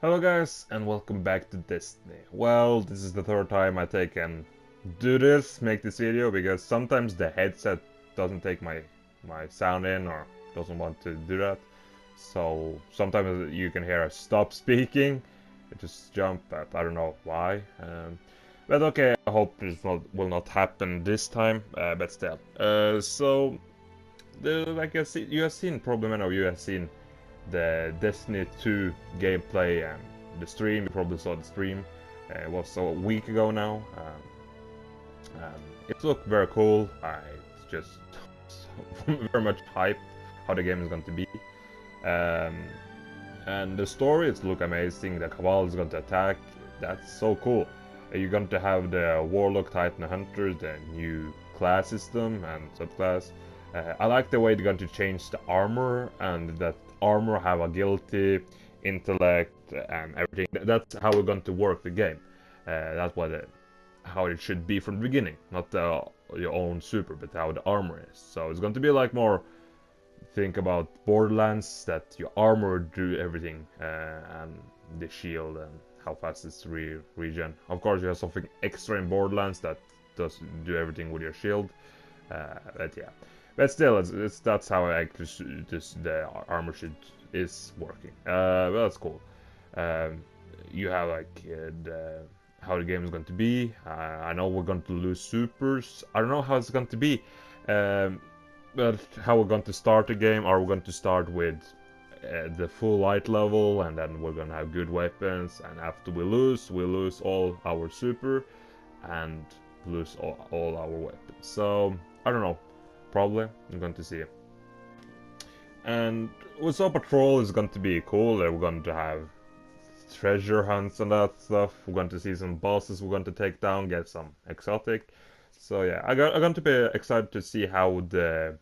Hello guys and welcome back to Destiny. Well, this is the third time I take and make this video because sometimes the headset doesn't take my sound in or doesn't want to do that. So sometimes you can hear I stop speaking, I just jump up, I don't know why. But okay, I hope this will not happen this time, but still. Like you have seen, probably many of you have seen the Destiny 2 gameplay and the stream. You probably saw the stream. It was a week ago now. It looked very cool. I just very much hyped how the game is going to be. Um, and the story, it's look amazing. The Cabal is going to attack. That's so cool. You're going to have the Warlock, Titan, Hunter, the new class system and subclass. I like the way they're going to change the armor, and that armor have agility, intellect, and everything. That's how we're going to work the game. That's how it should be from the beginning, not your own super, but how the armor is. So it's going to be like more. Think about Borderlands, that your armor do everything, and the shield and how fast it's regen. Of course, you have something extra in Borderlands that does do everything with your shield. But yeah. But still, that's how actually the armor is working. Well, that's cool. You have like how the game is going to be. I know we're going to lose supers. I don't know how it's going to be. But how we're going to start the game? Are we going to start with the full light level, and then we're going to have good weapons? And after we lose all our super, and lose all our weapons. So I don't know. Probably, I'm going to see. And also Patrol is going to be cool. We're going to have treasure hunts and that stuff. We're going to see some bosses we're going to take down, get some exotic. So yeah, I'm going to be excited to see how the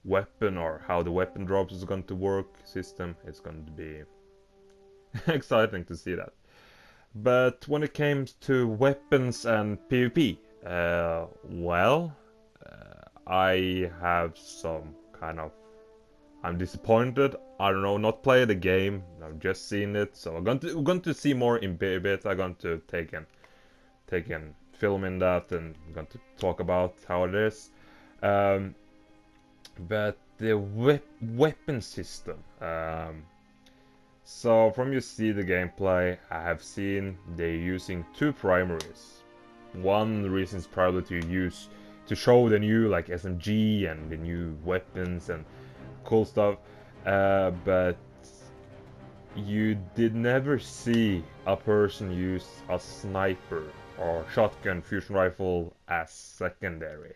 weapon or how the weapon drops is going to work system. It's going to be exciting to see that. But when it comes to weapons and PvP, well, I have some kind of. I'm disappointed. I don't know, not play the game. I've just seen it, so we're going to see more in bit. I'm going to take and film in that, and I'm going to talk about how it is. But the weapon system. So from you see the gameplay, I have seen they're using two primaries. One reason is probably to show the new like SMG and the new weapons and cool stuff, but you did never see a person use a sniper or shotgun fusion rifle as secondary.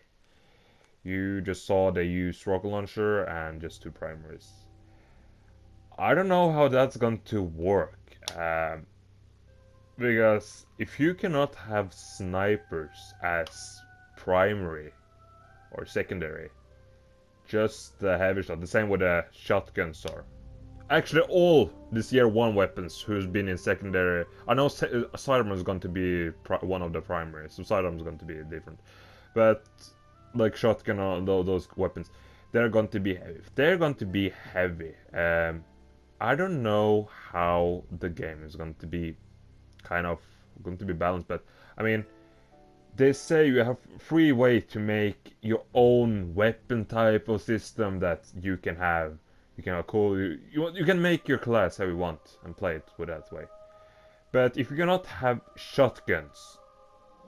You just saw they use rocket launcher and just two primaries. I don't know how that's going to work, because if you cannot have snipers as primary or secondary, just the heavy shot, the same with the shotguns are. Actually, all this year one weapons who's been in secondary. I know Sidearm is going to be one of the primaries, so Sidearm is going to be different. But like shotgun and those weapons, they're going to be heavy. If they're going to be heavy, I don't know how the game is going to be kind of going to be balanced, but I mean, they say you have free way to make your own weapon type of system that you can have. You can have cool. You can make your class how you want and play it with that way. But if you cannot have shotguns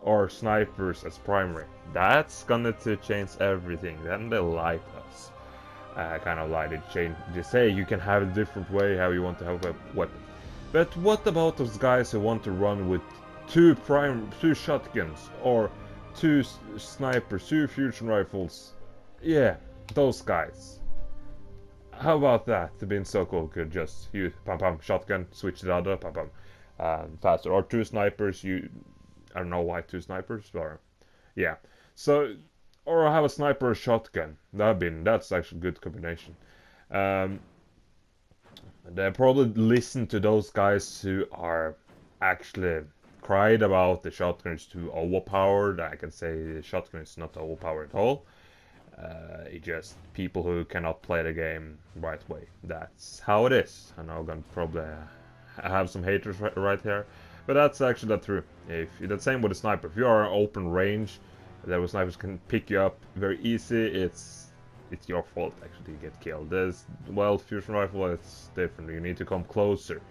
or snipers as primary, that's gonna to change everything. Then they lie to us. Kind of lie. They say you can have a different way how you want to have a weapon. But what about those guys who want to run with two shotguns or two snipers, two fusion rifles? Yeah, those guys. How about that? It's been so cool. Could just use pam pam shotgun, switch the other pam pam, faster. Or two snipers. I don't know why two snipers, or yeah. So or have a sniper or shotgun. That's actually a good combination. Um, they probably listen to those guys who are actually cried about the shotgun is too overpowered. I can say the shotgun is not overpowered at all. It's just people who cannot play the game right way. That's how it is. I know I'm gonna probably have some haters right here, but that's actually not true. If the same with a sniper, if you are in open range, the snipers can pick you up very easy. It's your fault actually to get killed. Well, fusion rifle, it's different. You need to come closer.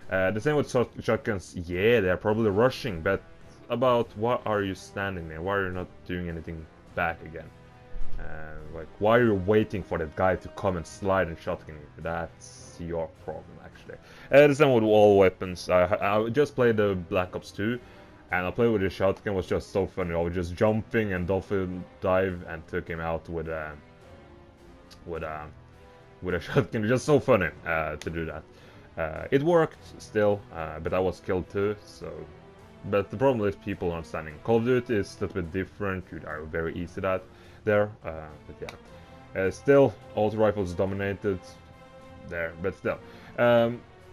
The same with shotguns. Yeah, they're probably rushing, but about what are you standing there? Why are you not doing anything back again? Like, why are you waiting for that guy to come and slide and shotgun you? That's your problem, actually. The same with all weapons. I just played the Black Ops 2, and I played with the shotgun. It was just so funny. I was just jumping and dolphin dive and took him out with a shotgun. Just so funny to do that. It worked still, but I was killed too. So, but the problem is people aren't standing. Call of Duty is a little bit different. You are very easy at that there, but yeah. Still, auto rifles dominated there, but still.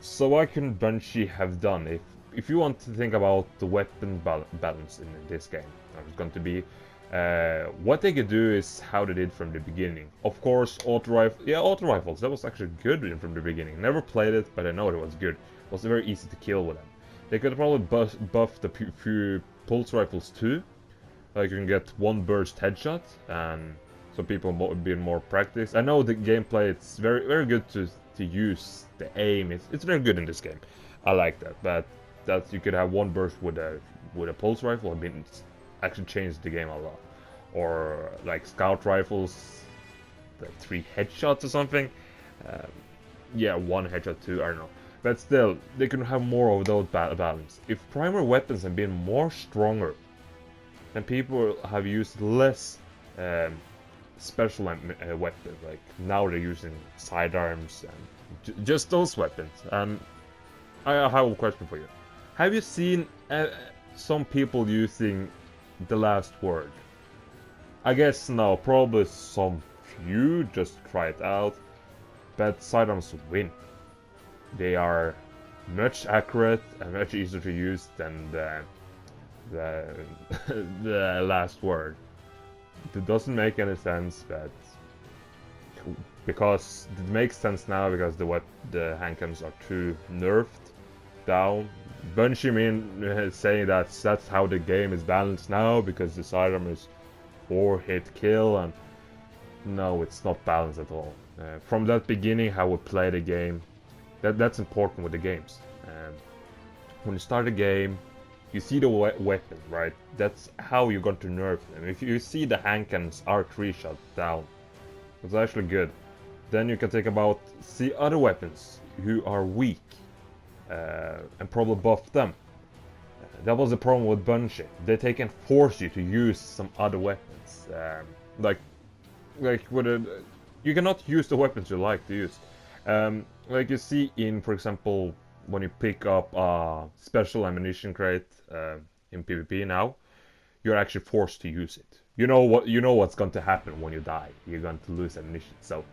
So what can Bungie have done? If you want to think about the weapon balance in this game, it's going to be what they could do is how they did from the beginning. Of course, auto rifles. That was actually good from the beginning. Never played it, but I know it was good. It was very easy to kill with them. They could probably buff the few pulse rifles too. Like you can get one burst headshot, and so people be more practice. I know the gameplay, it's very good to use the aim. It's very good in this game. I like that, but that you could have one burst with a pulse rifle. I mean, it's actually changed the game a lot. Or like scout rifles, like 3 headshots or something. Yeah, 1 headshot, 2, I don't know. But still, they can have more of those balance. If primary weapons have been more stronger, then people have used less special weapons. Like now they're using sidearms and just those weapons. I have a question for you. Have you seen some people using the last word? I guess no, probably some few just try it out, but sidearms win. They are much accurate and much easier to use than the last word. It doesn't make any sense, but because it makes sense now because the handguns are too nerfed down. Bungie saying that that's how the game is balanced now because the sidearm is 4-hit kill, and no, it's not balanced at all. From that beginning, how we play the game, that's important with the games. When you start a game, you see the weapon, right? That's how you're going to nerf them. If you see the handguns are 3-shot down, it's actually good. Then you can see other weapons who are weak and probably buff them. That was the problem with Bungie. They can force you to use some other weapons. Like you cannot use the weapons you like to use. Like you see in, for example, when you pick up a special ammunition crate in PvP now, you're actually forced to use it. You know what's going to happen when you die. You're going to lose ammunition. So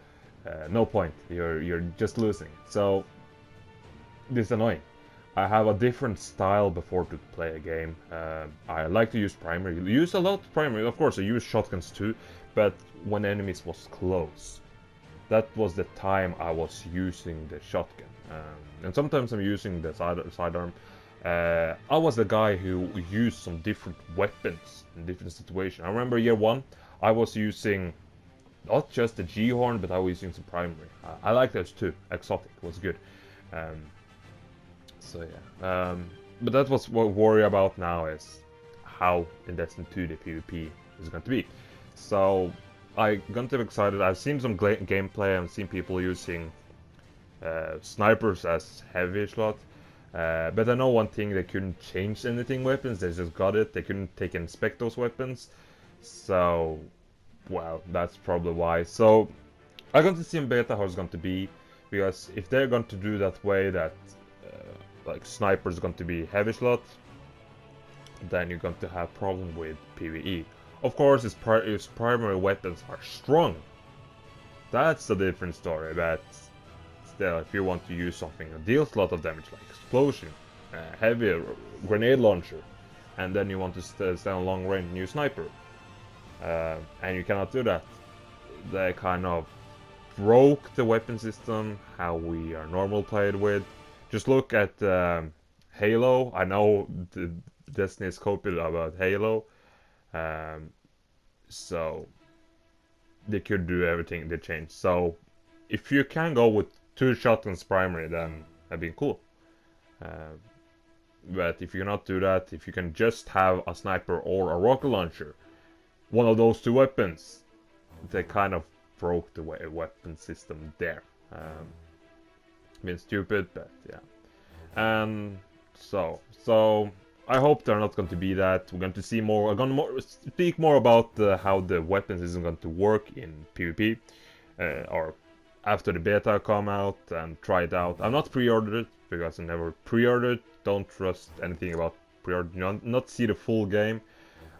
no point. You're just losing. So this is annoying. I have a different style before to play a game. I like to use primary. Use a lot of primary. Of course, I use shotguns too, but when enemies was close, that was the time I was using the shotgun. And sometimes I'm using the sidearm. I was the guy who used some different weapons in different situations. I remember year 1, I was using not just the G-horn, but I was using some primary. I like those too. Exotic was good. So yeah. But that's what we worry about now is how in Destiny 2 the PvP is going to be. So I'm going to be excited. I've seen some gameplay. I've seen people using snipers as heavy slot. But I know one thing, they couldn't change anything weapons, they just got it. They couldn't take and inspect those weapons. So, well, that's probably why. So, I'm going to see in beta how it's going to be. Because if they're going to do that way that like snipers are going to be heavy slot, then you're going to have problem with PvE. Of course, its primary weapons are strong. That's a different story, but still, if you want to use something that deals a lot of damage, like explosion, heavy grenade launcher, and then you want to stay on long range and use sniper, and you cannot do that. They kind of broke the weapon system, how we are normal played with. Just look at Halo. I know the Destiny is copied about Halo, um, so they could do everything they changed. So if you can go with 2 shotguns primary, then that'd be cool. Uh, but if you cannot do that, if you can just have a sniper or a rocket launcher, one of those 2 weapons, they kind of broke the weapon system there. Been stupid, but yeah. And so I hope they're not going to be that. We're going to see more. I'm going to speak more about how the weapons isn't going to work in PvP, or after the beta come out and try it out. I'm not pre-ordered it because I never pre-ordered. Don't trust anything about pre-order. Not see the full game.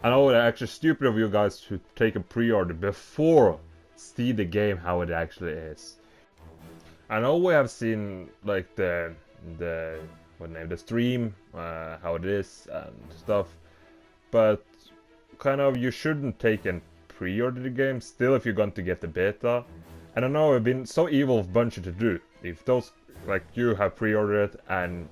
I know it's actually stupid of you guys to take a pre-order before see the game how it actually is. I know we have seen like the the stream, how it is and stuff, but kind of you shouldn't take and pre-order the game still if you're going to get the beta. And I know it's been so evil of Bungie to do. If those, like, you have pre-ordered it and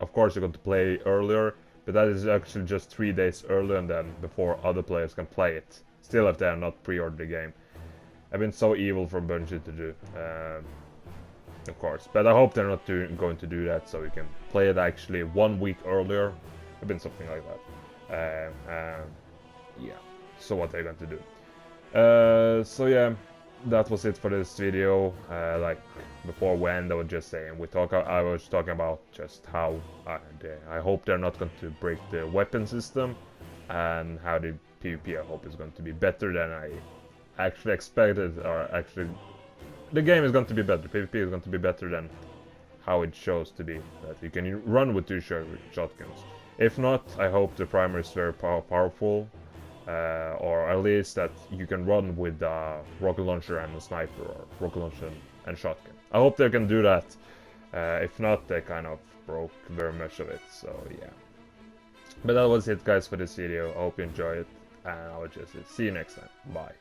of course you're going to play earlier, but that is actually just 3 days earlier and then before other players can play it. Still if they are not pre-ordered the game. I've been so evil from Bungie to do. Of course, but I hope they're not going to do that, so we can play it actually 1 week earlier. It's been something like that. Yeah, so what they're going to do. So yeah, that was it for this video. Like before we end, I was just saying I was talking about just how I hope they're not going to break the weapon system, and how the PvP I hope is going to be better than I actually expected, or actually. The game is going to be better. PvP is going to be better than how it shows to be. That you can run with 2 shotguns. If not, I hope the primary is very powerful, or at least that you can run with a rocket launcher and a sniper, or rocket launcher and shotgun. I hope they can do that. If not, they kind of broke very much of it. So yeah. But that was it, guys, for this video. I hope you enjoyed it, and I will just see you next time. Bye.